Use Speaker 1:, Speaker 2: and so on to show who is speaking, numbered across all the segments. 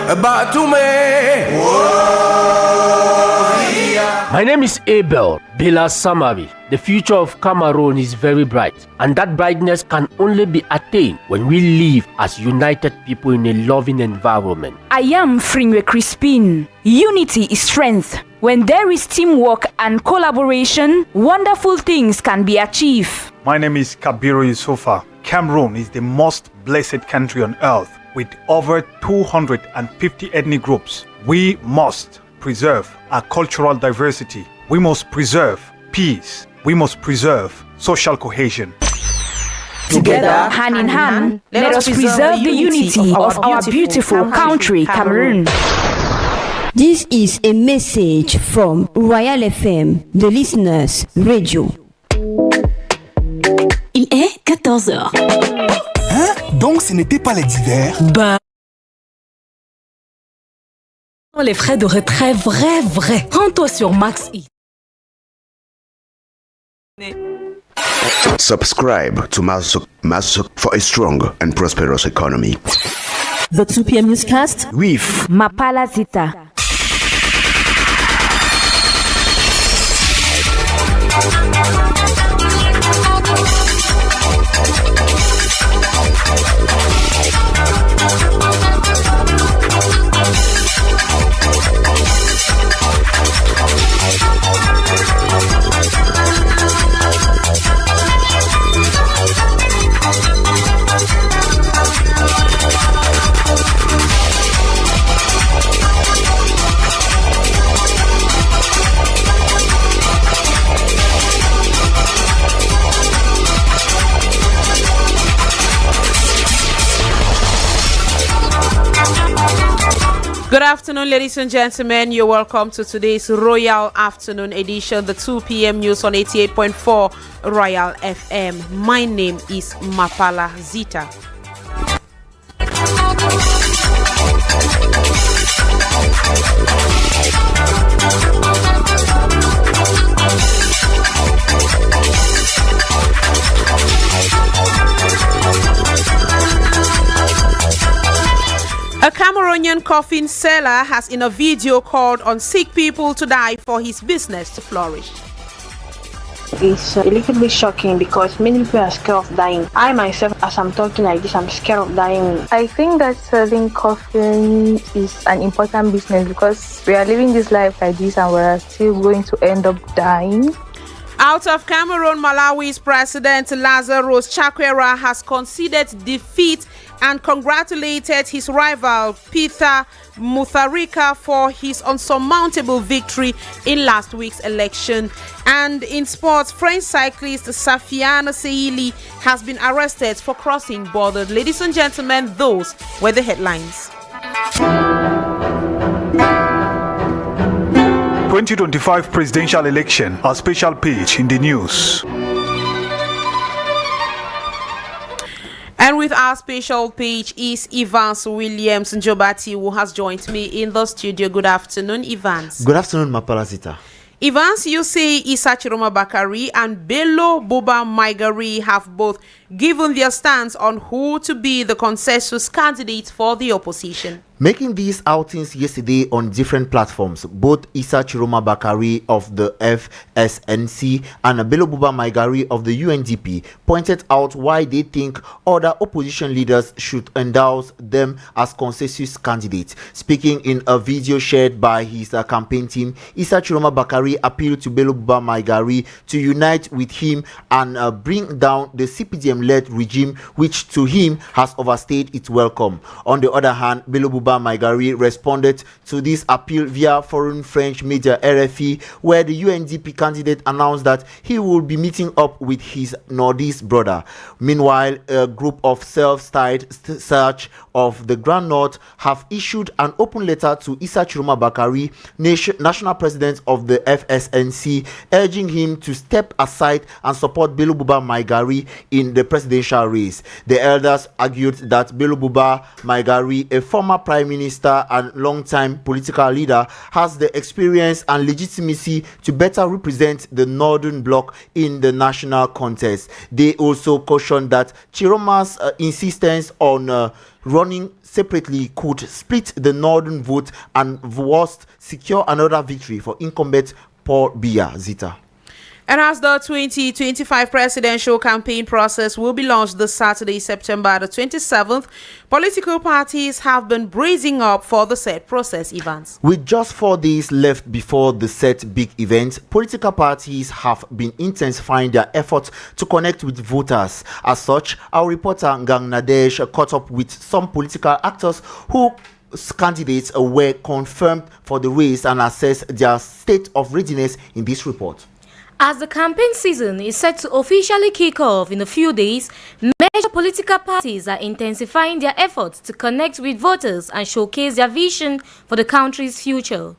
Speaker 1: My name is Abel Bela Samari. The future of Cameroon is very bright, and that brightness can only be attained when we live as united people in a loving environment.
Speaker 2: I am Fringwe Crispin. Unity is strength. When there is teamwork and collaboration, wonderful things can be achieved.
Speaker 3: My name is Kabiru Yusufa. Cameroon is the most blessed country on earth with over 250 ethnic groups. We must preserve our cultural diversity. We must preserve peace. We must preserve social cohesion.
Speaker 2: Together, hand in hand, let us preserve the unity of our beautiful country, Cameroon.
Speaker 4: This is a message from Royal FM, the listeners' radio.
Speaker 5: Il est 14h.
Speaker 6: Hein? Donc ce n'était pas les divers?
Speaker 5: Bah. Les frais de retrait vrai. Rends-toi sur Max-E.
Speaker 7: Subscribe to Masuk for a strong and prosperous economy.
Speaker 5: The 2PM Newscast
Speaker 7: with
Speaker 2: Mapala Zita.
Speaker 8: Good afternoon, ladies and gentlemen. You're welcome to today's Royal Afternoon Edition, the 2 p.m. news on 88.4 Royal FM. My name is Mapala Zita. A Cameroonian coffin seller has in a video called on sick people to die for his business to flourish.
Speaker 9: It's a little bit shocking because many people are scared of dying. I myself, as I'm talking like this, I'm scared of dying.
Speaker 10: I think that selling coffin is an important business because we are living this life like this and we're still going to end up dying.
Speaker 8: Out of Cameroon, Malawi's President Lazarus Chakwera has conceded defeat and congratulated his rival Peter Mutharika for his unsurmountable victory in last week's election. And in sports, French cyclist Safiane Seili has been arrested for crossing borders. Ladies and gentlemen, those were the headlines.
Speaker 3: 2025 presidential election, a special page in the news.
Speaker 8: And with our special page is Evans Williams Njobati, who has joined me in the studio. Good afternoon, Evans.
Speaker 11: Good afternoon, Mapala Zita.
Speaker 8: Evans, you say Issa Chiroma Bakari and Bello Boba Maigari have both given their stance on who to be the consensus candidate for the opposition.
Speaker 11: Making these outings yesterday on different platforms, both Issa Chiroma Bakari of the FSNC and Bello Boba Maigari of the UNDP pointed out why they think other opposition leaders should endorse them as consensus candidates. Speaking in a video shared by his campaign team, Issa Chiroma Bakari appealed to Bello Boba Maigari to unite with him and bring down the CPDM-led regime, which to him has overstayed its welcome. On the other hand, Bello Boba Maigari responded to this appeal via foreign French media RFI, where the UNDP candidate announced that he will be meeting up with his Northeast brother. Meanwhile, a group of self-styled Search of the Grand North have issued an open letter to Issa Chiroma Bakari, national president of the FSNC, urging him to step aside and support Bello Boba Maigari in the presidential race. The elders argued that Bello Boba Maigari, a former private Prime Minister and long-time political leader, has the experience and legitimacy to better represent the Northern Bloc in the national contest. They also cautioned that Chiroma's insistence on running separately could split the Northern vote and worst secure another victory for incumbent Paul Biya. Zita.
Speaker 8: And as the 2025 presidential campaign process will be launched this Saturday, September the 27th, political parties have been bracing up for the said process events.
Speaker 11: With just 4 days left before the set big event, political parties have been intensifying their efforts to connect with voters. As such, our reporter Ngang Nadesh caught up with some political actors who candidates were confirmed for the race and assessed their state of readiness in this report.
Speaker 5: As the campaign season is set to officially kick off in a few days, major political parties are intensifying their efforts to connect with voters and showcase their vision for the country's future.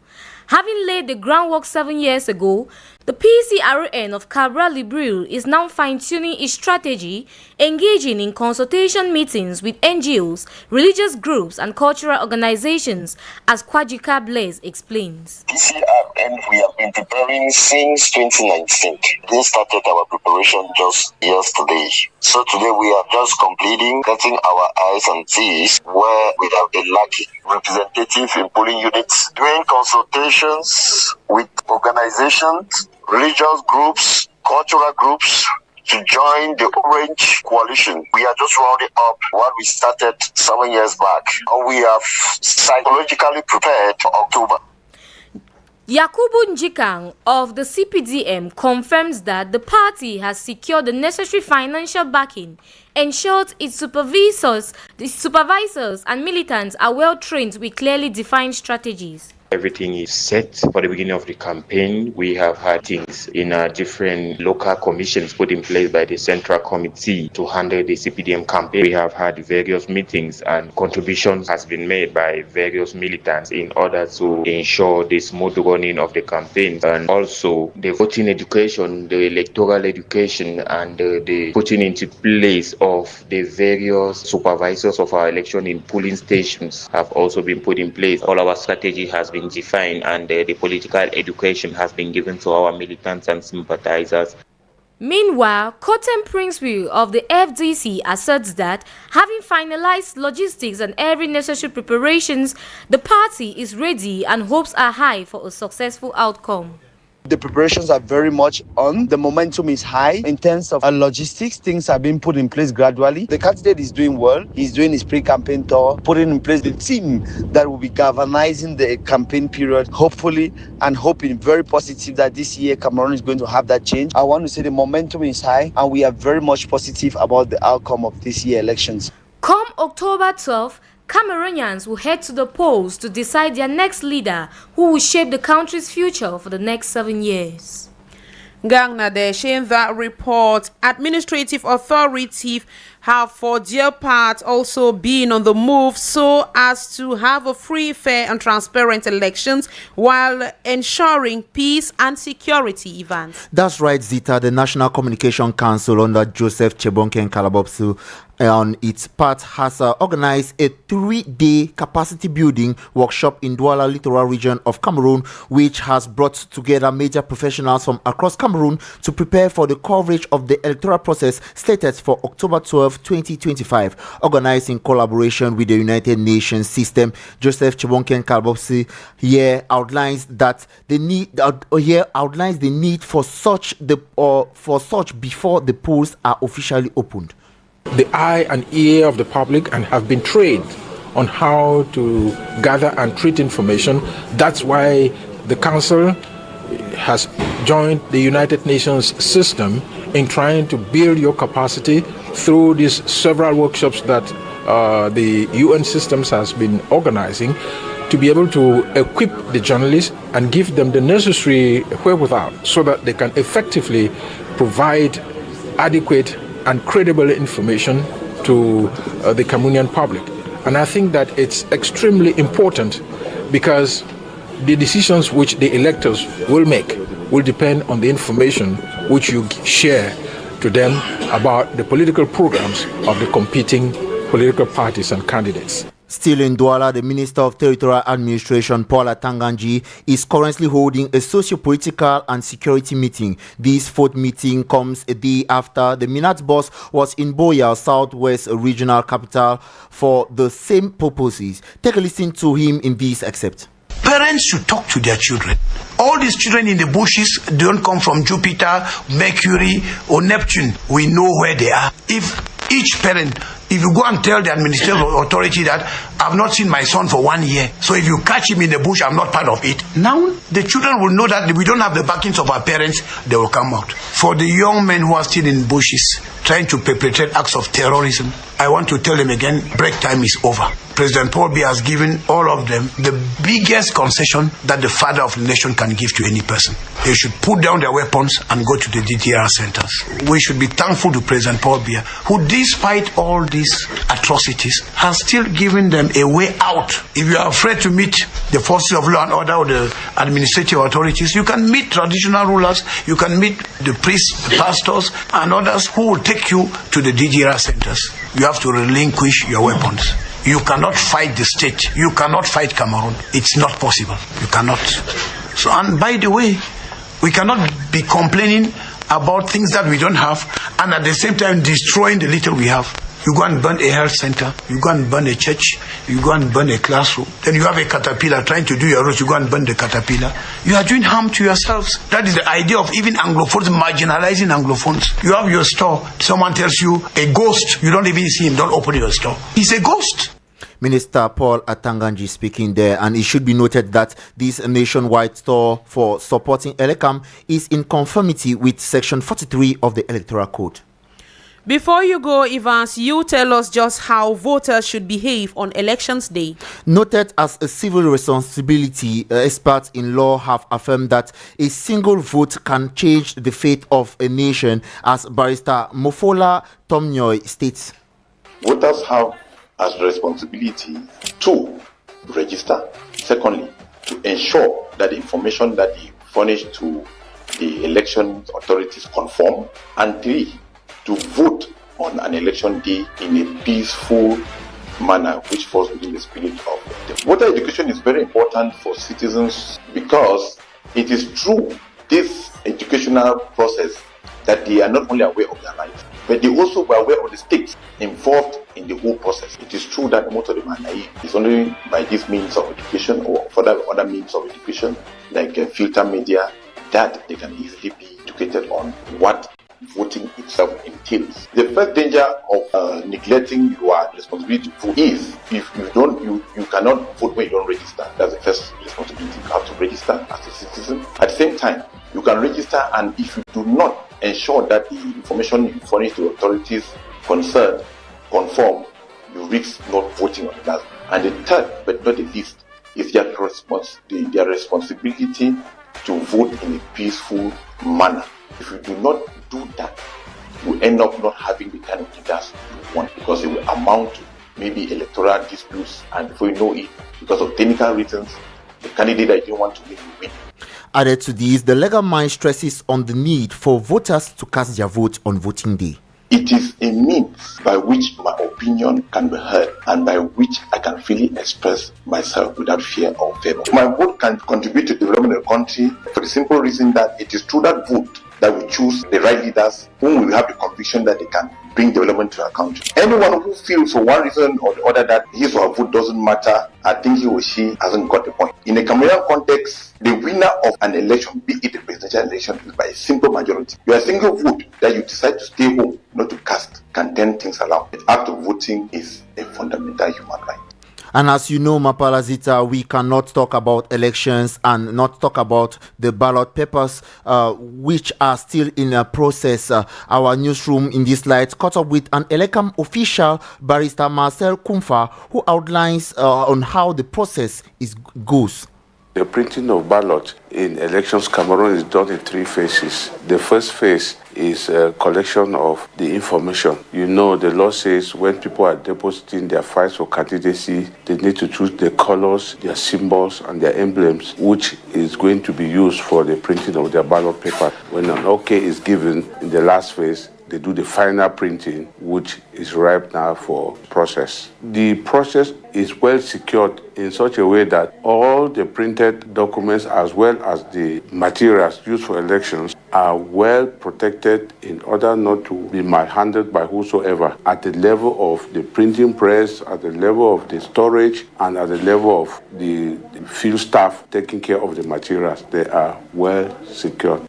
Speaker 5: Having laid the groundwork 7 years ago, the PCRN of Cabral Libril is now fine-tuning its strategy, engaging in consultation meetings with NGOs, religious groups and cultural organizations, as Kwajika Blaise explains.
Speaker 12: PCRN, we have been preparing since 2019. We started our preparation just yesterday. So today we are just completing, getting our I's and T's where we have been lacking. Representative in polling units, doing consultations with organizations, religious groups, cultural groups to join the Orange Coalition. We are just rounding up what we started 7 years back, and we are psychologically prepared for October.
Speaker 5: Yakubu Njikang of the CPDM confirms that the party has secured the necessary financial backing, ensures its supervisors and militants are well trained with clearly defined strategies.
Speaker 13: Everything is set for the beginning of the campaign. We have had things in different local commissions put in place by the Central Committee to handle the CPDM campaign. We have had various meetings and contributions has been made by various militants in order to ensure the smooth running of the campaign, and also the voting education, the electoral education, and the putting into place of the various supervisors of our election in polling stations have also been put in place. All our strategy has been defined, and the political education has been given to our militants and sympathizers.
Speaker 5: Meanwhile, Kotem Princeville of the FDC asserts that, having finalized logistics and every necessary preparations, the party is ready and hopes are high for a successful outcome.
Speaker 14: The preparations are very much on. The momentum is high in terms of logistics. Things are being put in place gradually. The candidate is doing well. He's doing his pre-campaign tour, putting in place the team that will be galvanizing the campaign period, hopefully, and hoping very positive that this year Cameroon is going to have that change. I want to say the momentum is high, and we are very much positive about the outcome of this year elections.
Speaker 5: Come October 12th, Cameroonians will head to the polls to decide their next leader who will shape the country's future for the next 7 years.
Speaker 8: Gang Nadesh, in that report, administrative authorities have for their part also been on the move so as to have a free, fair and transparent elections while ensuring peace and security events.
Speaker 11: That's right, Zita. The National Communication Council under Joseph Chebonke Kalabopsu on its part has organized a 3-day capacity building workshop in Douala littoral region of Cameroon, which has brought together major professionals from across Cameroon to prepare for the coverage of the electoral process slated for October 12, 2025. Organized in collaboration with the United Nations system, Joseph Chebonke Kalabopsu here outlines that the need for such before the polls are officially opened.
Speaker 15: The eye and ear of the public and have been trained on how to gather and treat information. That's why the Council has joined the United Nations system in trying to build your capacity through these several workshops that the UN systems has been organizing to be able to equip the journalists and give them the necessary wherewithal so that they can effectively provide adequate and credible information to the Cameroonian public. And I think that it's extremely important because the decisions which the electors will make will depend on the information which you share to them about the political programs of the competing political parties and candidates.
Speaker 11: Still in Douala, the Minister of Territorial Administration, Paul Atanganji, is currently holding a socio-political and security meeting. This fourth meeting comes a day after the Minat boss was in Boya, Southwest Regional Capital, for the same purposes. Take a listen to him in this excerpt.
Speaker 16: Parents should talk to their children. All these children in the bushes don't come from Jupiter, Mercury, or Neptune. We know where they are. If each parent, if you go and tell the administrative authority that I've not seen my son for 1 year, so if you catch him in the bush, I'm not part of it. Now the children will know that we don't have the backings of our parents, they will come out. For the young men who are still in bushes, trying to perpetrate acts of terrorism, I want to tell them again, break time is over. President Paul Biya has given all of them the biggest concession that the father of the nation can give to any person. They should put down their weapons and go to the DTR centers. We should be thankful to President Paul Biya, who despite all these atrocities, has still given them a way out. If you are afraid to meet the forces of law and order or the administrative authorities, you can meet traditional rulers, you can meet the priests, the pastors, and others who will take you to the DDR centers. You have to relinquish your weapons. You cannot fight the state. You cannot fight Cameroon. It's not possible. You cannot. So, and by the way, we cannot be complaining about things that we don't have and at the same time destroying the little we have. You go and burn a health center, you go and burn a church, you go and burn a classroom. Then you have a caterpillar trying to do your roads, you go and burn the caterpillar. You are doing harm to yourselves. That is the idea of even Anglophones marginalizing Anglophones. You have your store, someone tells you a ghost, you don't even see him, don't open your store. He's a ghost.
Speaker 11: Minister Paul Atanganji speaking there, and it should be noted that this nationwide store for supporting Elekam is in conformity with Section 43 of the Electoral Code.
Speaker 8: Before you go, Evans, you tell us just how voters should behave on elections day.
Speaker 11: Noted as a civil responsibility, experts in law have affirmed that a single vote can change the fate of a nation, as Barrister Mofola Tomnyoy states.
Speaker 17: Voters have as responsibility to register. Secondly, to ensure that the information that they furnish to the election authorities conform. And three, to vote on an election day in a peaceful manner which falls within the spirit of the voter education is very important for citizens, because it is through this educational process that they are not only aware of their rights, but they also were aware of the stakes involved in the whole process. It is true that most of them are naive. It's only by this means of education or other means of education, like filter media, that they can easily be educated on what voting itself entails. The first danger of neglecting your responsibility to vote is if you cannot vote when you don't register. That's the first responsibility. You have to register as a citizen. At the same time, you can register, and if you do not ensure that the information you furnish to authorities concerned conform, you risk not voting on the last. And the third, but not the least, is their responsibility to vote in a peaceful manner. If you do not do that, you end up not having the kind of leaders you want, because it will amount to maybe electoral disputes, and before you know it, because of technical reasons, the candidate that you don't want to win will win.
Speaker 11: Added to this, the legal mind stresses on the need for voters to cast their vote on voting day.
Speaker 17: It is a means by which my opinion can be heard and by which I can freely express myself without fear or favor. My vote can contribute to the development of the country for the simple reason that it is through that vote that we choose the right leaders whom we have the conviction that they can bring development to our country. Anyone who feels for one reason or the other that his or her vote doesn't matter, I think he or she hasn't got the point. In a Cameroonian context, the winner of an election, be it a presidential election, is by a simple majority. Your single vote that you decide to stay home, not to cast, can turn things around. The act of voting is a fundamental human right.
Speaker 11: And as you know, Mapalazita, we cannot talk about elections and not talk about the ballot papers, which are still in a process. Our newsroom in this light caught up with an Elekam official, Barrister Marcel Kumfa, who outlines on how the process goes.
Speaker 18: The printing of ballots in elections Cameroon is done in 3 phases. The first phase is a collection of the information. You know, the law says when people are depositing their files for candidacy, they need to choose the colors, their symbols, and their emblems, which is going to be used for the printing of their ballot paper. When an OK is given in the last phase, they do the final printing, which is ripe now for process. The process is well secured in such a way that all the printed documents as well as the materials used for elections are well protected in order not to be mishandled by whosoever at the level of the printing press, at the level of the storage, and at the level of the field staff taking care of the materials. They are well secured.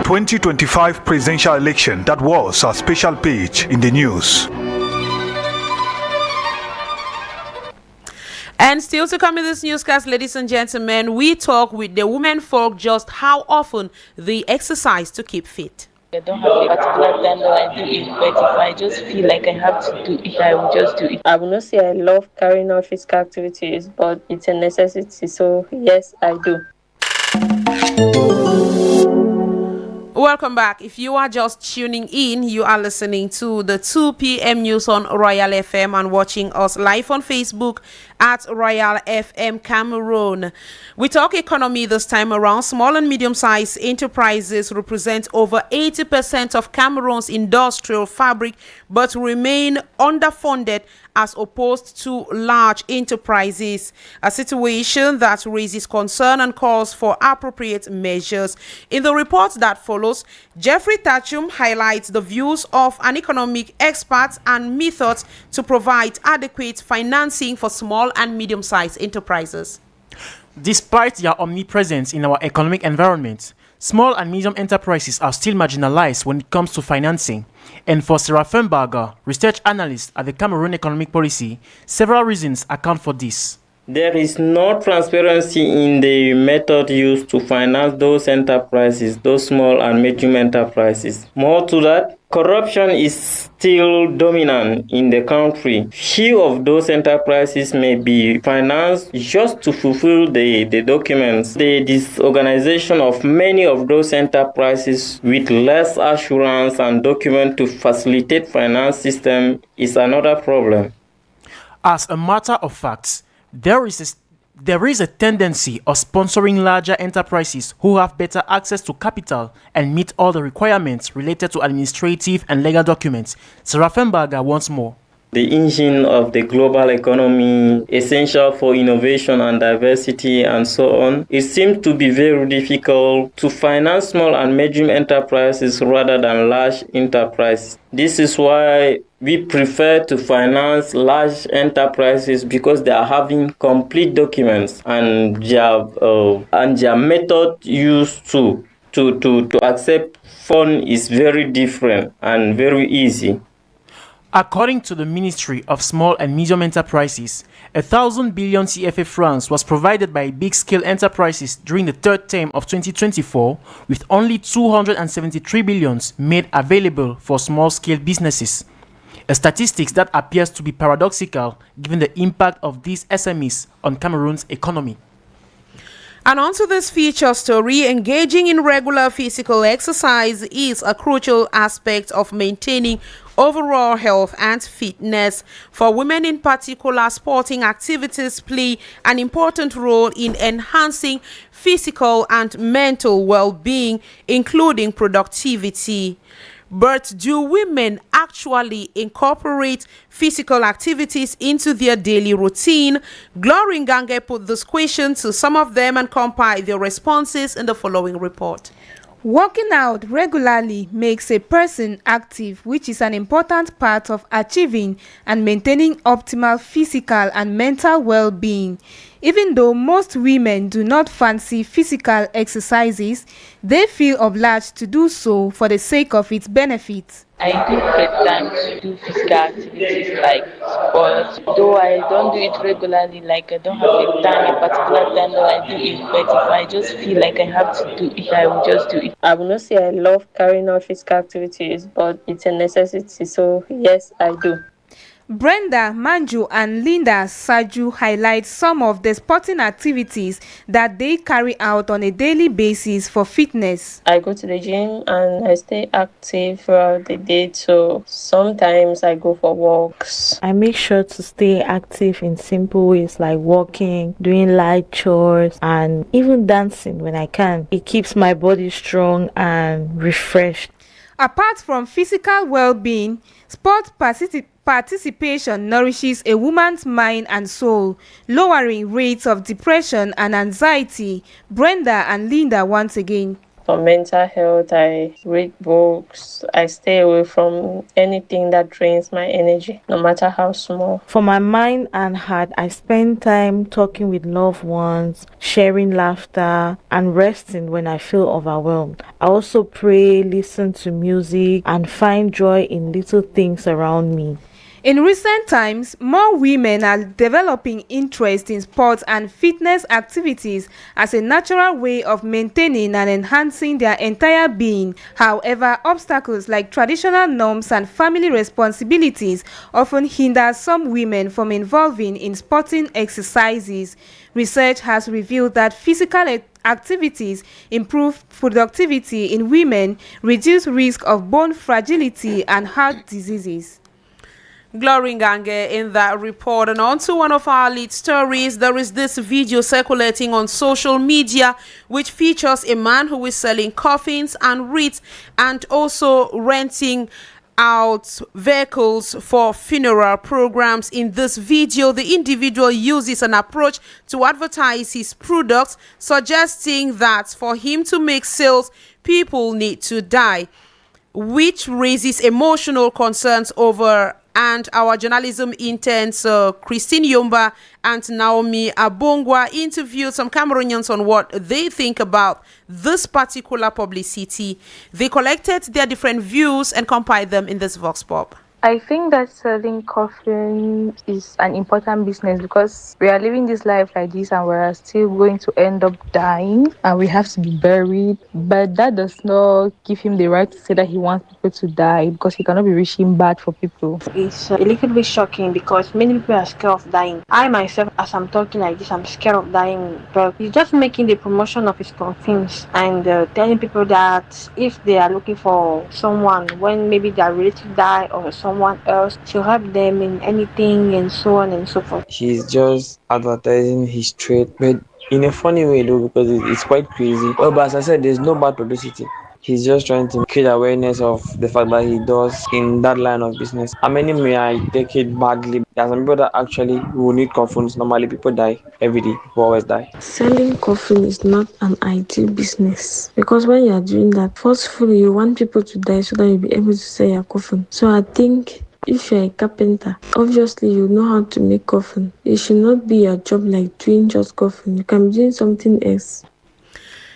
Speaker 3: 2025 presidential election, that was our special page in the news.
Speaker 8: And still to come in this newscast, ladies and gentlemen, we talk with the women folk just how often they exercise to keep fit.
Speaker 10: I don't have a particular time that I do it, but if I just feel like I have to do it, I will just do it. I will not say I love carrying out physical activities, but it's a necessity, so yes, I do.
Speaker 8: Welcome back. If you are just tuning in, you are listening to the 2 p.m. news on Royal FM and watching us live on Facebook at Royal FM Cameroon. We talk economy this time around. Small and medium-sized enterprises represent over 80% of Cameroon's industrial fabric, but remain underfunded as opposed to large enterprises, a situation that raises concern and calls for appropriate measures. In the report that follows, Jeffrey Tachum highlights the views of an economic expert and methods to provide adequate financing for small and medium-sized enterprises.
Speaker 19: Despite their omnipresence in our economic environment, small and medium enterprises are still marginalized when it comes to financing. And for Sarah Fernberger, research analyst at the Cameroon Economic Policy, several reasons account for this.
Speaker 20: There is no transparency in the method used to finance those enterprises, those small and medium enterprises. More to that, corruption is still dominant in the country. Few of those enterprises may be financed just to fulfill the documents. The disorganization of many of those enterprises with less assurance and document to facilitate finance system is another problem.
Speaker 19: As a matter of fact, there is a tendency of sponsoring larger enterprises who have better access to capital and meet all the requirements related to administrative and legal documents. Sarah Fernberger wants more.
Speaker 20: The engine of the global economy, essential for innovation and diversity and so on, it seems to be very difficult to finance small and medium enterprises rather than large enterprises. This is why we prefer to finance large enterprises because they are having complete documents and their method used to accept fund is very different and very easy.
Speaker 19: According to the Ministry of Small and Medium Enterprises, 1,000 billion CFA francs was provided by big-scale enterprises during the third term of 2024, with only 273 billion made available for small-scale businesses. A statistics that appears to be paradoxical given the impact of these SMEs on Cameroon's economy.
Speaker 8: And on to this feature story, engaging in regular physical exercise is a crucial aspect of maintaining overall health and fitness. For women in particular, sporting activities play an important role in enhancing physical and mental well-being, including productivity. But do women actually incorporate physical activities into their daily routine? Glory Ngange put this question to some of them and compiled their responses in the following report.
Speaker 21: Working out regularly makes a person active, which is an important part of achieving and maintaining optimal physical and mental well-being. Even though most women do not fancy physical exercises, they feel obliged to do so for the sake of its benefits.
Speaker 10: I do create time to do physical activities like sports, though I don't do it regularly, like I don't have a particular time that I do it, but if I just feel like I have to do it, I will just do it. I will not say I love carrying out physical activities, but it's a necessity, so yes, I do.
Speaker 21: Brenda, Manju, and Linda Saju highlight some of the sporting activities that they carry out on a daily basis for fitness.
Speaker 1: I go to the gym and I stay active throughout the day, so sometimes I go for walks.
Speaker 22: I make sure to stay active in simple ways like walking, doing light chores, and even dancing when I can. It keeps my body strong and refreshed.
Speaker 21: Apart from physical well-being, sport participation nourishes a woman's mind and soul, lowering rates of depression and anxiety. Brenda and Linda once again.
Speaker 1: For mental health, I read books. I stay away from anything that drains my energy, no matter how small.
Speaker 22: For my mind and heart, I spend time talking with loved ones, sharing laughter, and resting when I feel overwhelmed. I also pray, listen to music, and find joy in little things around me.
Speaker 21: In recent times, more women are developing interest in sports and fitness activities as a natural way of maintaining and enhancing their entire being. However, obstacles like traditional norms and family responsibilities often hinder some women from involving in sporting exercises. Research has revealed that physical activities improve productivity in women, reduce risk of bone fragility and heart diseases.
Speaker 8: Glory Ngange in that report. And on to one of our lead stories. There is this video circulating on social media which features a man who is selling coffins and wreaths and also renting out vehicles for funeral programs. In this video, the individual uses an approach to advertise his products, suggesting that for him to make sales, people need to die, which raises emotional concerns over. And our journalism interns, Christine Yomba and Naomi Abongwa, interviewed some Cameroonians on what they think about this particular publicity. They collected their different views and compiled them in this Vox Pop.
Speaker 10: I think that selling coffin is an important business because we are living this life like this and we are still going to end up dying and we have to be buried. But that does not give him the right to say that he wants people to die because he cannot be wishing bad for people.
Speaker 9: It's a little bit shocking because many people are scared of dying. I myself, as I'm talking like this, I'm scared of dying. But he's just making the promotion of his coffins and telling people that if they are looking for someone when maybe their relative die or someone else to help them in anything and so on and so forth.
Speaker 23: He's just advertising his trade, but in a funny way though, because it's quite crazy. Well, but as I said, there's no bad publicity. He's just trying to create awareness of the fact that he does in that line of business. How many may I take it badly? There are some people that actually will need coffins. Normally people die every day. People always die.
Speaker 24: Selling coffin is not an ideal business because when you are doing that, forcefully you want people to die so that you'll be able to sell your coffin. So I think if you're a carpenter, obviously you know how to make coffin. It should not be your job like doing just coffin. You can be doing something else.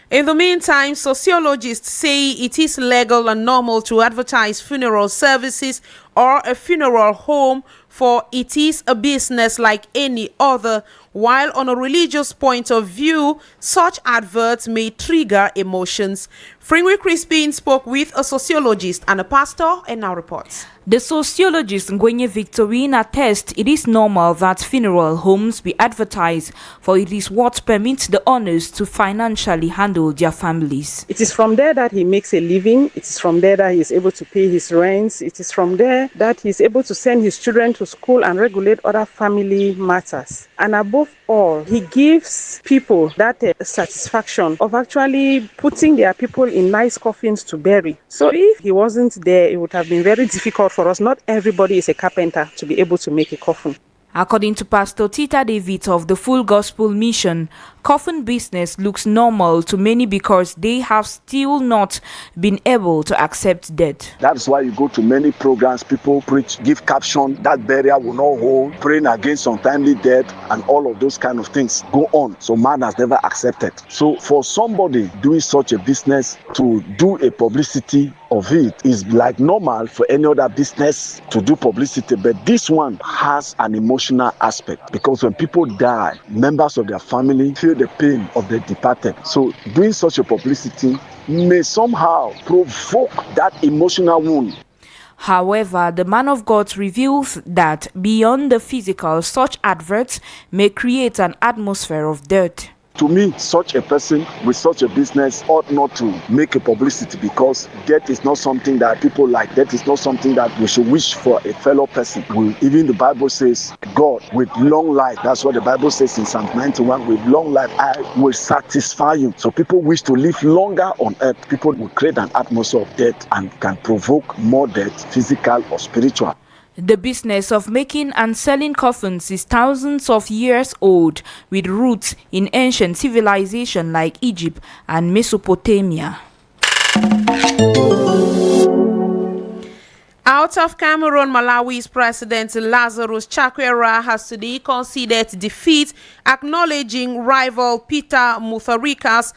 Speaker 8: In the meantime, sociologists say it is legal and normal to advertise funeral services or a funeral home, for it is a business like any other, while on a religious point of view, such adverts may trigger emotions. Fringwe Crispin spoke with a sociologist and a pastor and now reports.
Speaker 2: The sociologist Ngwenye Victorine attests it is normal that funeral homes be advertised, for it is what permits the owners to financially handle their families.
Speaker 25: It is from there that he makes a living. It is from there that he is able to pay his rents. It is from there that he is able to send his children to school and regulate other family matters. And above all, he gives people that satisfaction of actually putting their people in nice coffins to bury. So if he wasn't there, it would have been very difficult for us. Not everybody is a carpenter to be able to make a coffin.
Speaker 2: According to Pastor Tita David of the Full Gospel Mission, coffin business looks normal to many because they have still not been able to accept death.
Speaker 26: That's why you go to many programs, people preach, give caption, that burial will not hold, praying against untimely death, and all of those kind of things go on. So man has never accepted. So for somebody doing such a business to do a publicity of it is like normal for any other business to do publicity, but this one has an emotional aspect because when people die, members of their family feel the pain of the departed. So doing such a publicity may somehow provoke that emotional wound.
Speaker 2: However, the man of God reveals that beyond the physical, such adverts may create an atmosphere of dirt.
Speaker 26: To me, such a person with such a business ought not to make a publicity, because death is not something that people like. Death is not something that we should wish for a fellow person. Even the Bible says, God with long life, that's what the Bible says in Psalm 91, with long life I will satisfy you. So people wish to live longer on earth. People will create an atmosphere of death and can provoke more death, physical or spiritual.
Speaker 2: The business of making and selling coffins is thousands of years old, with roots in ancient civilization like Egypt and Mesopotamia.
Speaker 8: Out of Cameroon, Malawi's President Lazarus Chakwera has today conceded defeat, acknowledging rival Peter Mutharika's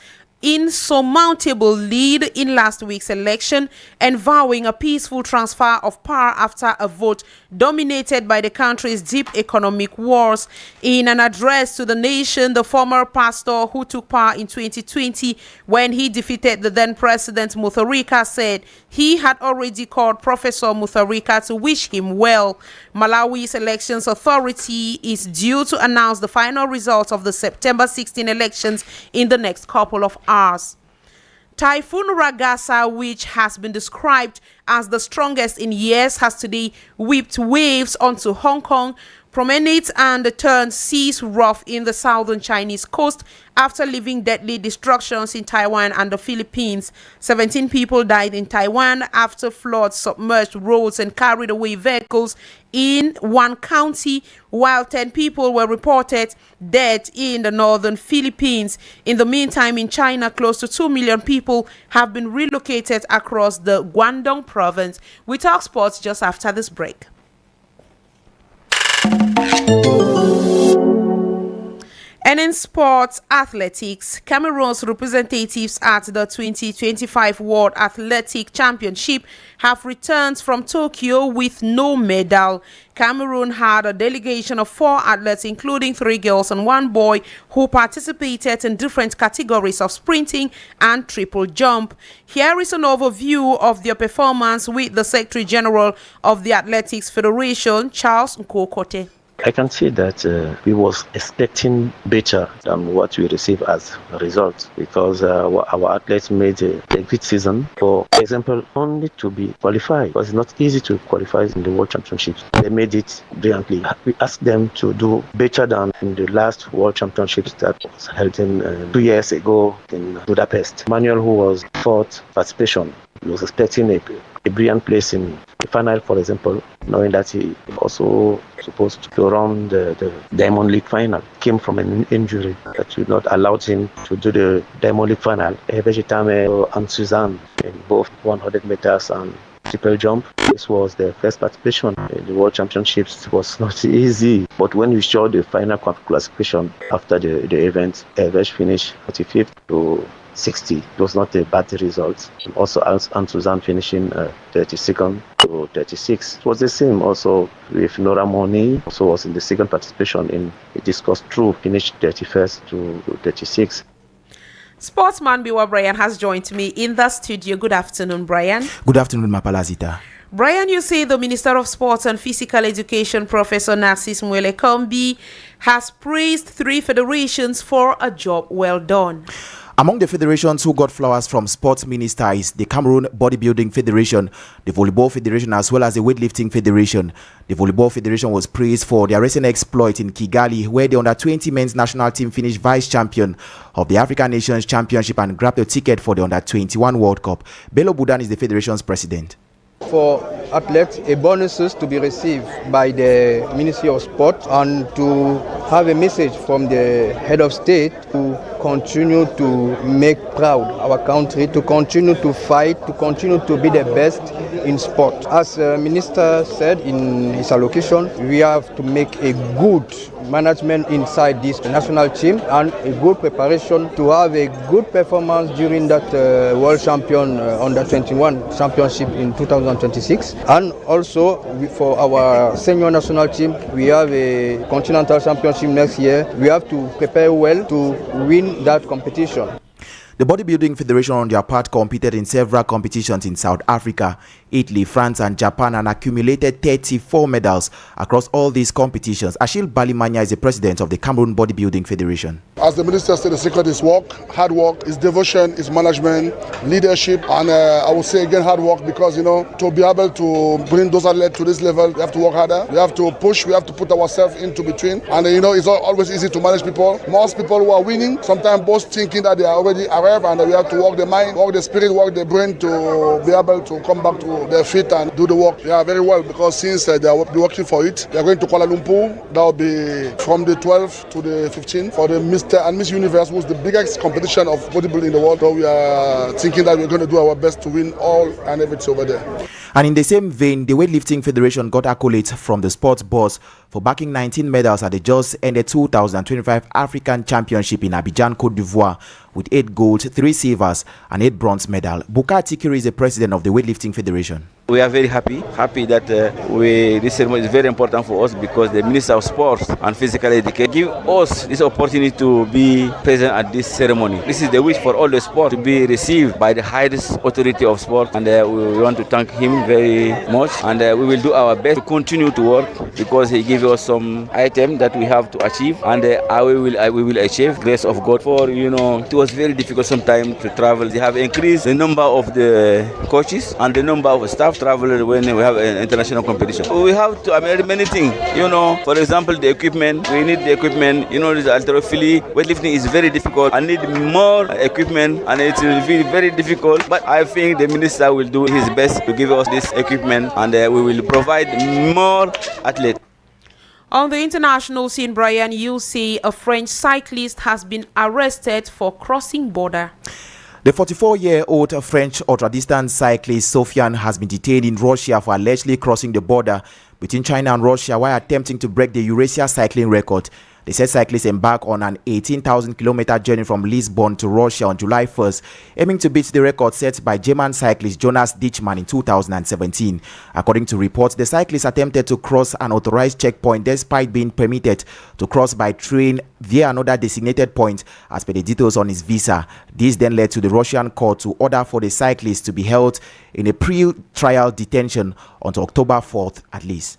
Speaker 8: insurmountable lead in last week's election and vowing a peaceful transfer of power after a vote dominated by the country's deep economic wars. In an address to the nation, the former pastor who took power in 2020 when he defeated the then President Mutharika said he had already called Professor Mutharika to wish him well. Malawi's Elections Authority is due to announce the final results of the September 16 elections in the next couple of hours. Typhoon Ragasa, which has been described as the strongest in years, has today whipped waves onto Hong Kong promenades and turned seas rough in the southern Chinese coast after leaving deadly destructions in Taiwan and the Philippines. 17 people died in Taiwan after floods submerged roads and carried away vehicles in one county, while 10 people were reported dead in the northern Philippines. In the meantime, in China, close to 2 million people have been relocated across the Guangdong province. We talk sports just after this break. And in sports athletics, Cameroon's representatives at the 2025 World Athletic Championship have returned from Tokyo with no medal. Cameroon had a delegation of 4 athletes, including 3 girls and 1 boy, who participated in different categories of sprinting and triple jump. Here is an overview of their performance with the Secretary General of the Athletics Federation, Charles Nkokote.
Speaker 4: I can say that we was expecting better than what we received as a result, because our athletes made a great season. For example, only to be qualified, it was not easy to qualify in the World Championships. They made it brilliantly. We asked them to do better than in the last World Championships that was held in 2 years ago in Budapest. Manuel, who was 4th participation, he was expecting a brilliant place in the final, for example, knowing that he also supposed to run the Diamond League final. Came from an injury that would not allow him to do the Diamond League final. Vegetame and Suzanne in both 100 meters and triple jump. This was their first participation in the World Championships. It was not easy, but when we showed the final classification after the event, Evej finished 45th to 60. It was not a bad result. Also, Anne Suzanne finishing 32nd to 36. It was the same also with Nora Moni, also was in the second participation in the discus throw, finished 31st to 36.
Speaker 8: Sportsman Biwa Brian has joined me in the studio. Good afternoon, Brian.
Speaker 6: Good afternoon, Mapalazita.
Speaker 8: Brian, you say the Minister of Sports and Physical Education, Professor Narcis Mwele Kombi, has praised 3 federations for a job well done.
Speaker 6: Among the federations who got flowers from Sports Minister is the Cameroon Bodybuilding Federation, the Volleyball Federation, as well as the Weightlifting Federation. The Volleyball Federation was praised for their recent exploit in Kigali, where the Under-20 men's national team finished vice champion of the African Nations Championship and grabbed a ticket for the Under-21 World Cup. Bello Budan is the federation's president.
Speaker 7: For athletes, a bonuses to be received by the Ministry of Sport, and to have a message from the head of state to continue to make proud our country, to continue to fight, to continue to be the best in sport. As the minister said in his allocation, we have to make a good management inside this national team and a good preparation to have a good performance during that World Champion Under-21 Championship in 2026. And also for our senior national team, we have a Continental Championship next year. We have to prepare well to win that competition.
Speaker 6: The Bodybuilding Federation on their part competed in several competitions in South Africa, Italy, France and Japan and accumulated 34 medals across all these competitions. Achille Balimanya is the president of the Cameroon Bodybuilding Federation.
Speaker 5: As the minister said, the secret is work, hard work, is devotion, is management, leadership, and I would say again hard work, because to be able to bring those athletes to this level, we have to work harder, we have to push, we have to put ourselves into between, and it's not always easy to manage people. Most people who are winning sometimes both thinking that they are already arrived, and we have to work the mind, work the spirit, work the brain to be able to come back to their feet and do the work. They are very well, because since they are working for it, they are going to Kuala Lumpur. That will be from the 12th to the 15th for the Mr. and Miss Universe, was the biggest competition of bodybuilding in the world. So we are thinking that we're going to do our best to win all and everything over there.
Speaker 6: And in the same vein, the Weightlifting Federation got accolades from the sports boss for backing 19 medals at the just ended 2025 African Championship in Abidjan, Cote d'Ivoire, with 8 golds, 3 silvers and 8 bronze medals. Bukar Tikiri is the president of the Weightlifting Federation.
Speaker 12: We are very happy that this ceremony is very important for us, because the Minister of Sports and Physical Education give us this opportunity to be present at this ceremony. This is the wish for all the sport to be received by the highest authority of sport, and we want to thank him very much, and we will do our best to continue to work, because he gave us some items that we have to achieve, and we will achieve grace of God. For it was very difficult sometimes to travel. They have increased the number of the coaches and the number of staff travel when we have an international competition. We have to many things, for example, the equipment. We need the equipment, the halterophilia. Weightlifting is very difficult. I need more equipment, and it will be very difficult, but I think the minister will do his best to give us this equipment, and we will provide more athletes.
Speaker 8: On the international scene, Brian, you see a French cyclist has been arrested for crossing border.
Speaker 6: The 44-year-old French ultra-distance cyclist Sofiane has been detained in Russia for allegedly crossing the border between China and Russia while attempting to break the Eurasia cycling record. The said cyclist embarked on an 18,000-kilometer journey from Lisbon to Russia on July 1st, aiming to beat the record set by German cyclist Jonas Ditchmann in 2017. According to reports, the cyclist attempted to cross an authorized checkpoint despite being permitted to cross by train via another designated point as per the details on his visa. This then led to the Russian court to order for the cyclist to be held in a pre-trial detention until October 4th at least.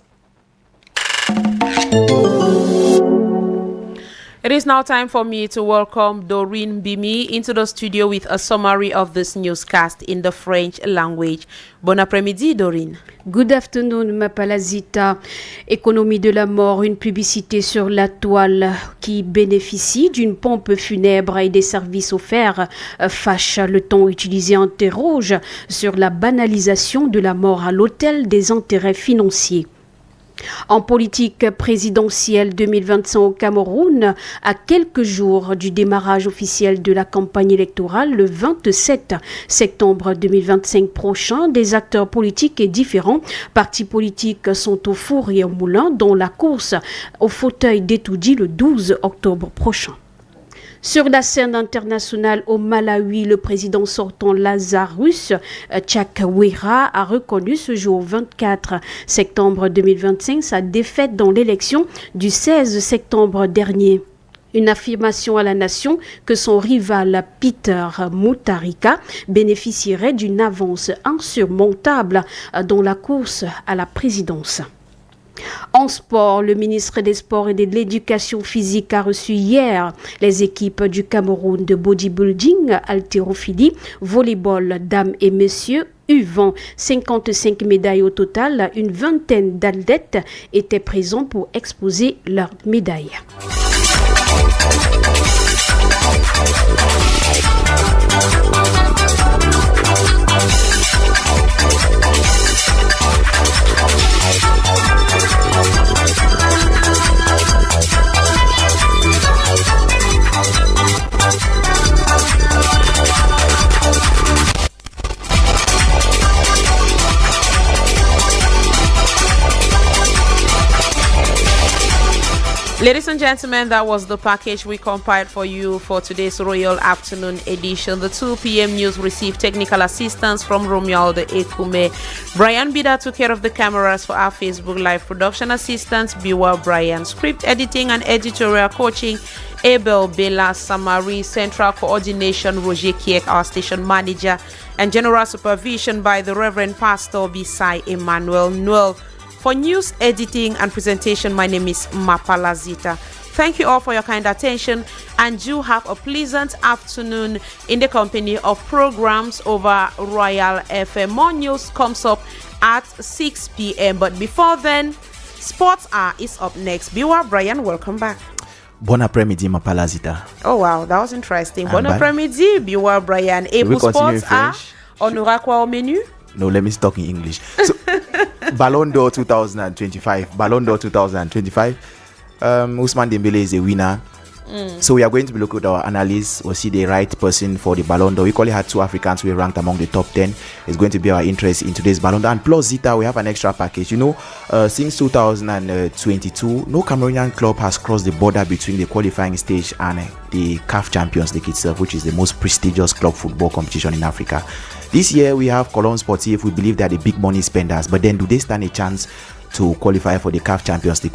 Speaker 8: It is now time for me to welcome Doreen Bimi into the studio with a summary of this newscast in the French language. Bon après-midi, Doreen.
Speaker 13: Good afternoon, ma Palazita. Économie de la mort, une publicité sur la toile qui bénéficie d'une pompe funèbre et des services offerts. Fâche, le ton utilisé interroge sur la banalisation de la mort à l'autel des intérêts financiers. En politique présidentielle 2025 au Cameroun, à quelques jours du démarrage officiel de la campagne électorale le 27 septembre 2025 prochain, des acteurs politiques et différents partis politiques sont au four et au moulin dans la course au fauteuil d'étoudie le 12 octobre prochain. Sur la scène internationale au Malawi, le président sortant Lazarus Chakwera a reconnu ce jour 24 septembre 2025 sa défaite dans l'élection du 16 septembre dernier. Une affirmation à la nation que son rival Peter Mutharika bénéficierait d'une avance insurmontable dans la course à la présidence. En sport, le ministre des Sports et de l'Éducation physique a reçu hier les équipes du Cameroun de bodybuilding, haltérophilie, volleyball, dames et messieurs, U20. 55 médailles au total, une vingtaine d'athlètes étaient présents pour exposer leurs médailles.
Speaker 8: Ladies and gentlemen, that was the package we compiled for you for today's Royal Afternoon edition. The 2 p.m. news received technical assistance from Romuald Ekume. Brian Bida took care of the cameras for our Facebook Live production assistant, Biwa Brian. Script editing and editorial coaching Abel Bela Samari, Central Coordination Roger Kiek, our station manager, and General Supervision by the Reverend Pastor Bisai Emmanuel Noel. For news editing and presentation, my name is Mapalazita. Thank you all for your kind attention, and do have a pleasant afternoon in the company of programs over Royal FM. More news comes up at 6 p.m. But before then, Sports Hour is up next. Biwa Brian, welcome back.
Speaker 6: Bon après-midi, Mapalazita.
Speaker 8: Oh wow, that was interesting. Bon après-midi, Biwa Brian. Et pour Sports Hour, on aura quoi au menu?
Speaker 6: No, let me talk in English. So, Ballon d'Or 2025. Ballon d'Or 2025. Ousmane Dembele is a winner. So we are going to be looking at our analysts. We'll see the right person for the Ballon d'Or. We currently had 2 Africans who were ranked among the top 10. It's going to be our interest in today's Ballon d'Or. And plus Zita, we have an extra package. You know, since 2022, no Cameroonian club has crossed the border between the qualifying stage and the CAF Champions League itself, which is the most prestigious club football competition in Africa. This year we have Cologne Sportif. We believe they are the big money spenders, but then do they stand a chance to qualify for the CAF Champions League?